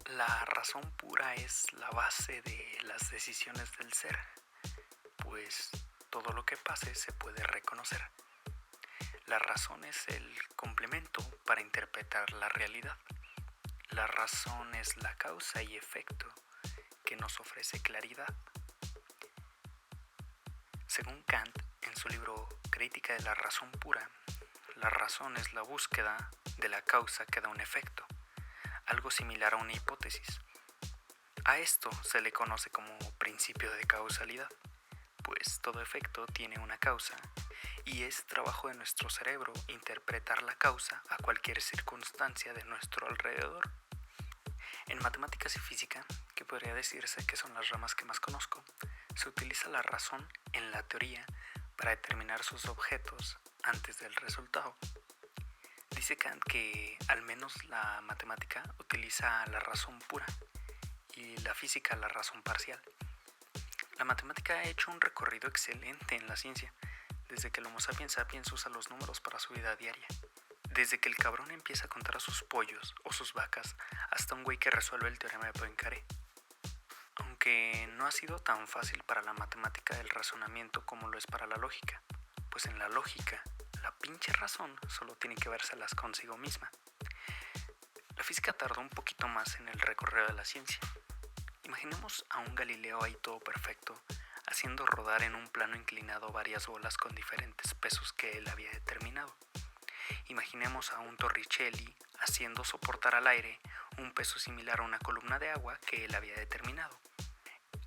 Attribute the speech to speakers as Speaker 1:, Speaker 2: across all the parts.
Speaker 1: La razón pura es la base de las decisiones del ser, pues todo lo que pase se puede reconocer. La razón es el complemento para interpretar la realidad. La razón es la causa y efecto que nos ofrece claridad. Según Kant, en su libro Crítica de la razón pura, la razón es la búsqueda de la causa que da un efecto, algo similar a una hipótesis. A esto se le conoce como principio de causalidad, pues todo efecto tiene una causa y es trabajo de nuestro cerebro interpretar la causa a cualquier circunstancia de nuestro alrededor. En matemáticas y física, que podría decirse que son las ramas que más conozco, se utiliza la razón en la teoría para determinar sus objetos antes del resultado. Dice Kant que al menos la matemática utiliza la razón pura y la física la razón parcial. La matemática ha hecho un recorrido excelente en la ciencia, desde que el Homo sapiens sapiens usa los números para su vida diaria. Desde que el cabrón empieza a contar a sus pollos o sus vacas, hasta un güey que resuelve el teorema de Poincaré. Aunque no ha sido tan fácil para la matemática del razonamiento como lo es para la lógica, pues en la lógica, la pinche razón solo tiene que vérselas consigo misma. La física tardó un poquito más en el recorrido de la ciencia. Imaginemos a un Galileo ahí todo perfecto, haciendo rodar en un plano inclinado varias bolas con diferentes pesos que él había determinado. Imaginemos a un Torricelli haciendo soportar al aire un peso similar a una columna de agua que él había determinado.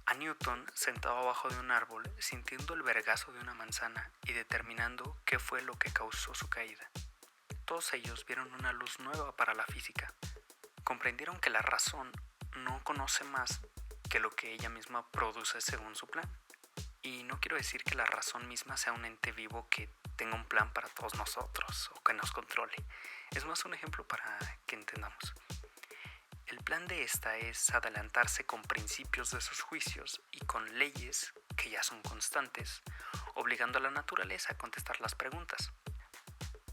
Speaker 1: A Newton sentado abajo de un árbol, sintiendo el vergazo de una manzana y determinando qué fue lo que causó su caída. Todos ellos vieron una luz nueva para la física. Comprendieron que la razón no conoce más que lo que ella misma produce según su plan. Y no quiero decir que la razón misma sea un ente vivo que tenga un plan para todos nosotros o que nos controle. Es más un ejemplo para que entendamos. El plan de esta es adelantarse con principios de sus juicios y con leyes que ya son constantes, obligando a la naturaleza a contestar las preguntas.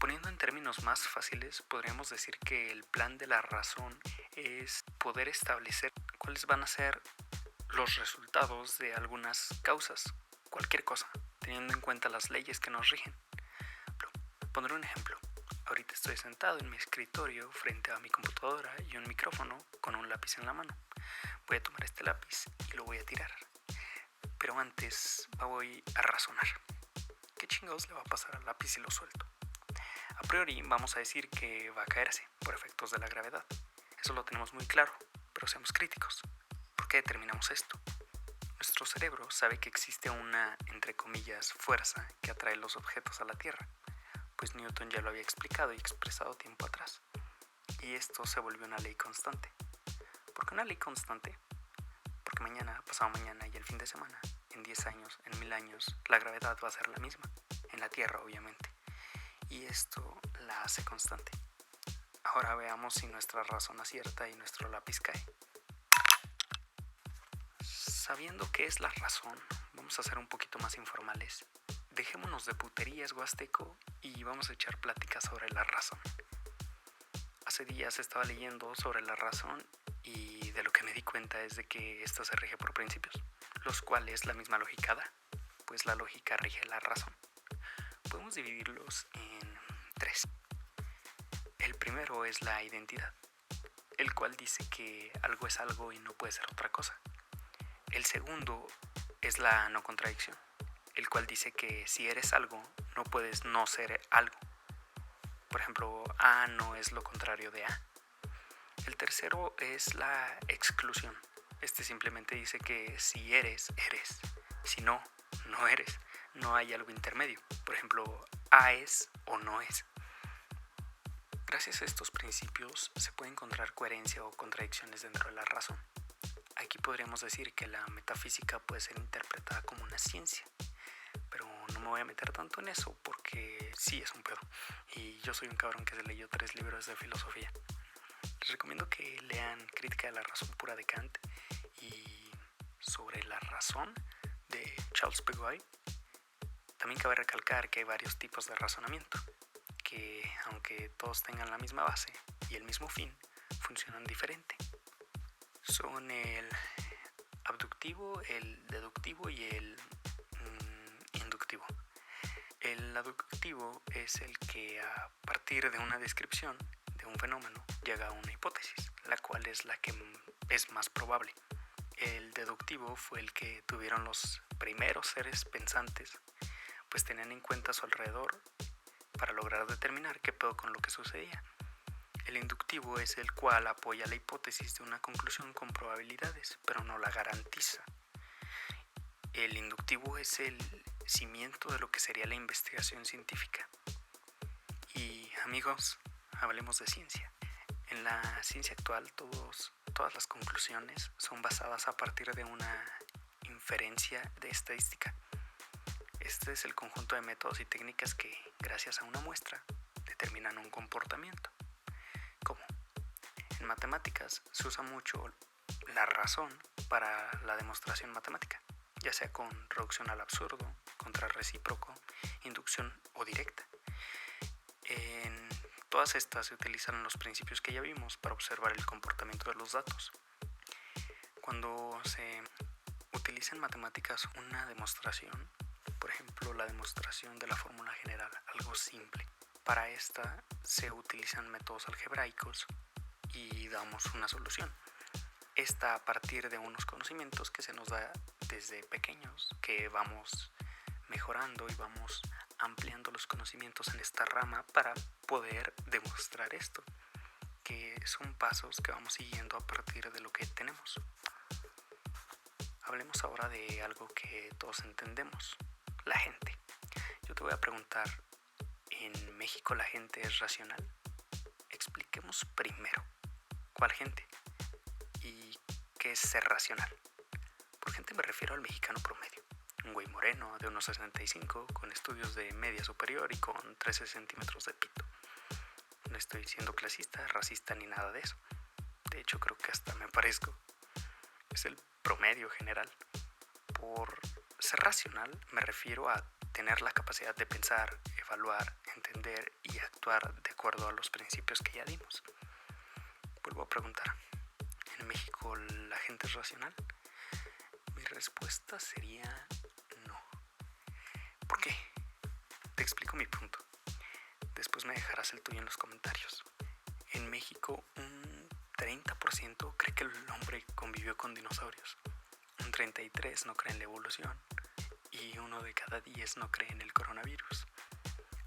Speaker 1: Poniendo en términos más fáciles, podríamos decir que el plan de la razón es poder establecer cuáles van a ser los resultados de algunas causas, cualquier cosa, teniendo en cuenta las leyes que nos rigen. Pondré un ejemplo. Ahorita estoy sentado en mi escritorio frente a mi computadora y un micrófono con un lápiz en la mano. Voy a tomar este lápiz y lo voy a tirar. Pero antes voy a razonar. ¿Qué chingados le va a pasar al lápiz si lo suelto? A priori vamos a decir que va a caerse por efectos de la gravedad. Eso lo tenemos muy claro, pero seamos críticos. ¿Por qué determinamos esto? Nuestro cerebro sabe que existe una, entre comillas, fuerza que atrae los objetos a la Tierra, pues Newton ya lo había explicado y expresado tiempo atrás. Y esto se volvió una ley constante. ¿Por qué una ley constante? Porque mañana, pasado mañana y el fin de semana, en 10 años, en 1000 años, la gravedad va a ser la misma, en la Tierra obviamente. Y esto la hace constante. Ahora veamos si nuestra razón acierta y nuestro lápiz cae. Sabiendo qué es la razón, vamos a ser un poquito más informales. Dejémonos de puterías, Huasteco, y vamos a echar pláticas sobre la razón. Hace días estaba leyendo sobre la razón y de lo que me di cuenta es de que esta se rige por principios, los cuales la misma lógica da, pues la lógica rige la razón. Podemos dividirlos en 3. El primero es la identidad, el cual dice que algo es algo y no puede ser otra cosa. El segundo es la no contradicción, el cual dice que si eres algo, no puedes no ser algo. Por ejemplo, A no es lo contrario de A. El tercero es la exclusión. Este simplemente dice que si eres, eres. Si no, no eres. No hay algo intermedio. Por ejemplo, A es o no es. Gracias a estos principios se puede encontrar coherencia o contradicciones dentro de la razón. Aquí podríamos decir que la metafísica puede ser interpretada como una ciencia, pero no me voy a meter tanto en eso porque sí es un pedo y yo soy un cabrón que se leyó 3 libros de filosofía. Les recomiendo que lean Crítica de la razón pura de Kant y Sobre la razón de Charles Peguy. También cabe recalcar que hay varios tipos de razonamiento, que aunque todos tengan la misma base y el mismo fin, funcionan diferente. son el abductivo, el deductivo y el inductivo. El aductivo es el que a partir de una descripción de un fenómeno llega a una hipótesis, la cual es la que es más probable. El deductivo fue el que tuvieron los primeros seres pensantes, pues tenían en cuenta a su alrededor para lograr determinar qué pedo con lo que sucedía. El inductivo es el cual apoya la hipótesis de una conclusión con probabilidades, pero no la garantiza. El inductivo es el cimiento de lo que sería la investigación científica. Y amigos, hablemos de ciencia. En la ciencia actual todas las conclusiones son basadas a partir de una inferencia de estadística. Este es el conjunto de métodos y técnicas que, gracias a una muestra, determinan un comportamiento. ¿Cómo? En matemáticas se usa mucho la razón para la demostración matemática, ya sea con reducción al absurdo, contrarrecíproco, inducción o directa. En todas estas se utilizan los principios que ya vimos para observar el comportamiento de los datos. Cuando se utiliza en matemáticas una demostración, por ejemplo la demostración de la fórmula general, algo simple, para esta se utilizan métodos algebraicos y damos una solución. Esta a partir de unos conocimientos que se nos da desde pequeños, que vamos mejorando y vamos ampliando los conocimientos en esta rama para poder demostrar esto, que son pasos que vamos siguiendo a partir de lo que tenemos. Hablemos ahora de algo que todos entendemos, la gente. Yo te voy a preguntar, ¿en México la gente es racional? Expliquemos primero, ¿cuál gente? ¿Y qué es ser racional? Por gente me refiero al mexicano promedio. Un güey moreno de unos 65, con estudios de media superior y con 13 centímetros de pito. No estoy siendo clasista, racista ni nada de eso. De hecho, creo que hasta me parezco. Es el promedio general. Por ser racional me refiero a tener la capacidad de pensar, evaluar, entender y actuar de acuerdo a los principios que ya dimos. Vuelvo a preguntar, ¿en México la gente es racional? Mi respuesta sería no. ¿Por qué? Te explico mi punto. Después me dejarás el tuyo en los comentarios. En México un 30% cree que el hombre convivió con dinosaurios. Un 33% no cree en la evolución. Y 1 de cada 10 no cree en el coronavirus.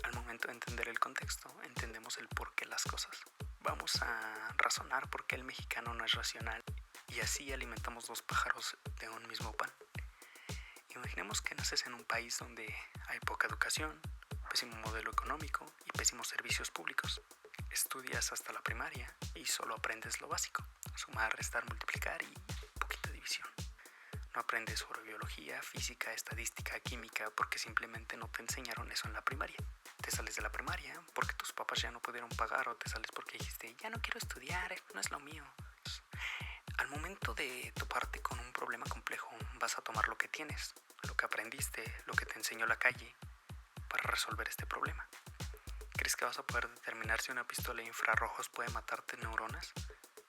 Speaker 1: Al momento de entender el contexto, entendemos el porqué las cosas. Vamos a razonar por qué el mexicano no es racional y así alimentamos 2 pájaros de un mismo pan. Imaginemos que naces en un país donde hay poca educación, pésimo modelo económico y pésimos servicios públicos. Estudias hasta la primaria y solo aprendes lo básico: sumar, restar, multiplicar y poquita división. No aprendes sobre biología, física, estadística, química porque simplemente no te enseñaron eso en la primaria. Te sales de la primaria porque tus papás ya no pudieron pagar o te sales porque dijiste, ya no quiero estudiar, no es lo mío. Al momento de toparte con un problema complejo, vas a tomar lo que tienes, lo que aprendiste, lo que te enseñó la calle para resolver este problema. ¿Crees que vas a poder determinar si una pistola de infrarrojos puede matarte neuronas?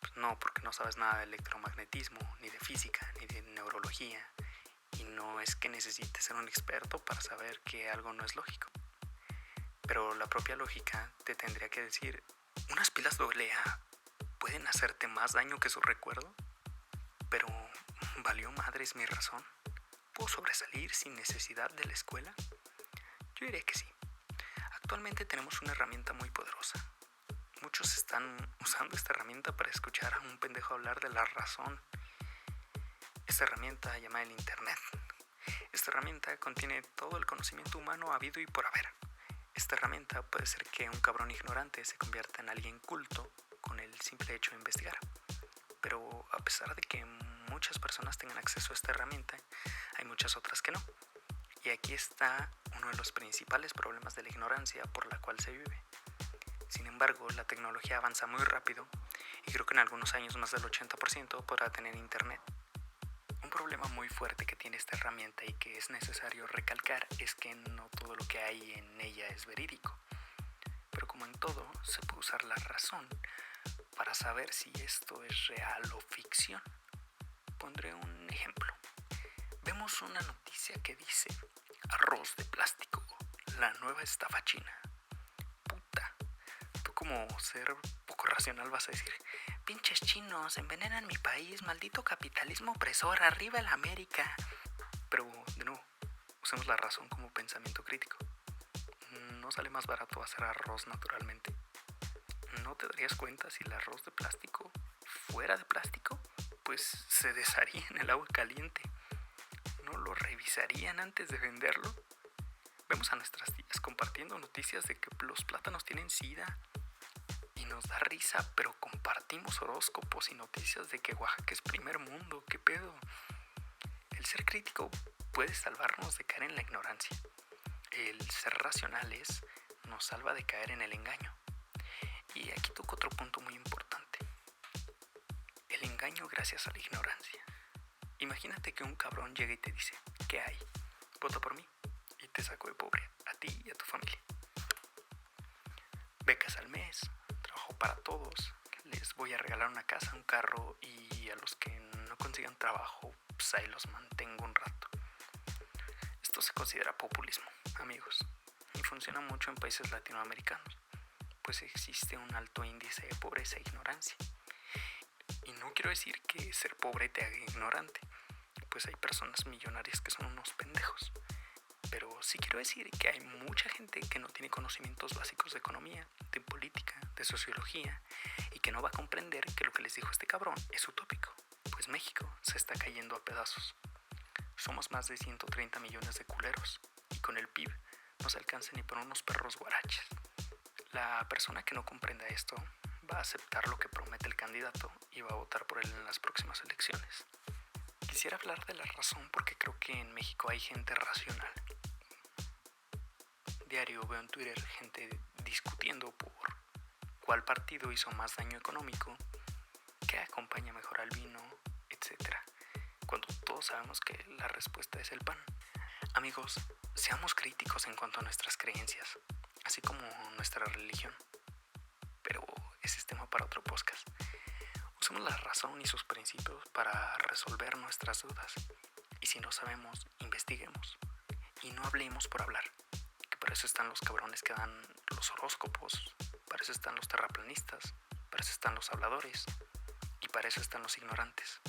Speaker 1: Pues no, porque no sabes nada de electromagnetismo, ni de física, ni de neurología. Y no es que necesites ser un experto para saber que algo no es lógico. Pero la propia lógica te tendría que decir, ¿unas pilas AA pueden hacerte más daño que su recuerdo? Pero, ¿valió madres mi razón? ¿Puedo sobresalir sin necesidad de la escuela? Yo diría que sí. Actualmente tenemos una herramienta muy poderosa. Muchos están usando esta herramienta para escuchar a un pendejo hablar de la razón. Esta herramienta llamada el Internet. Esta herramienta contiene todo el conocimiento humano habido y por haber. Esta herramienta puede ser que un cabrón ignorante se convierta en alguien culto con el simple hecho de investigar. Pero a pesar de que muchas personas tengan acceso a esta herramienta, hay muchas otras que no. Y aquí está uno de los principales problemas de la ignorancia por la cual se vive. Sin embargo, la tecnología avanza muy rápido y creo que en algunos años más del 80% podrá tener internet. Un problema muy fuerte que tiene esta herramienta y que es necesario recalcar es que no todo lo que hay en ella es verídico. Pero como en todo, se puede usar la razón para saber si esto es real o ficción. pondré un ejemplo. Vemos una noticia que dice: arroz de plástico, la nueva estafa china. Puta, tú como ser poco racional vas a decir: pinches chinos, envenenan mi país, maldito capitalismo opresor, arriba el América. Pero, de nuevo, usemos la razón como pensamiento crítico. ¿No sale más barato hacer arroz naturalmente? ¿No te darías cuenta si el arroz de plástico fuera de plástico? Pues se desharía en el agua caliente. ¿No lo revisarían antes de venderlo? Vemos a nuestras tías compartiendo noticias de que los plátanos tienen sida y nos da risa, pero compartimos horóscopos y noticias de que Oaxaca es primer mundo. ¿Qué pedo? El ser crítico puede salvarnos de caer en la ignorancia. El ser racionales nos salva de caer en el engaño. Y aquí toco otro punto muy importante: el engaño gracias a la ignorancia. Imagínate que un cabrón llega y te dice: ¿qué hay? Vota por mí y te saco de pobre, a ti y a tu familia. Becas al mes, trabajo para todos, les voy a regalar una casa, un carro, y a los que no consigan trabajo, pues ahí los mantengo un rato. Esto se considera populismo, amigos, y funciona mucho en países latinoamericanos, pues existe un alto índice de pobreza e ignorancia. Y no quiero decir que ser pobre te haga ignorante, pues hay personas millonarias que son unos pendejos. Pero sí quiero decir que hay mucha gente que no tiene conocimientos básicos de economía, de política, de sociología, y que no va a comprender que lo que les dijo este cabrón es utópico, pues México se está cayendo a pedazos. Somos más de 130 millones de culeros, y con el PIB no se alcanza ni por unos perros guaraches. La persona que no comprenda esto va a aceptar lo que promete el candidato y va a votar por él en las próximas elecciones. Quisiera hablar de la razón porque creo que en México hay gente racional. Diario veo en Twitter gente discutiendo por cuál partido hizo más daño económico, qué acompaña mejor al vino, etc. Cuando todos sabemos que la respuesta es el pan. Amigos, seamos críticos en cuanto a nuestras creencias, así como nuestra religión. Pero ese es tema para otro podcast. Usemos la razón y sus principios para resolver nuestras dudas. Y si no sabemos, investiguemos. Y no hablemos por hablar. Que para eso están los cabrones que dan los horóscopos. Para eso están los terraplanistas. Para eso están los habladores. Y para eso están los ignorantes.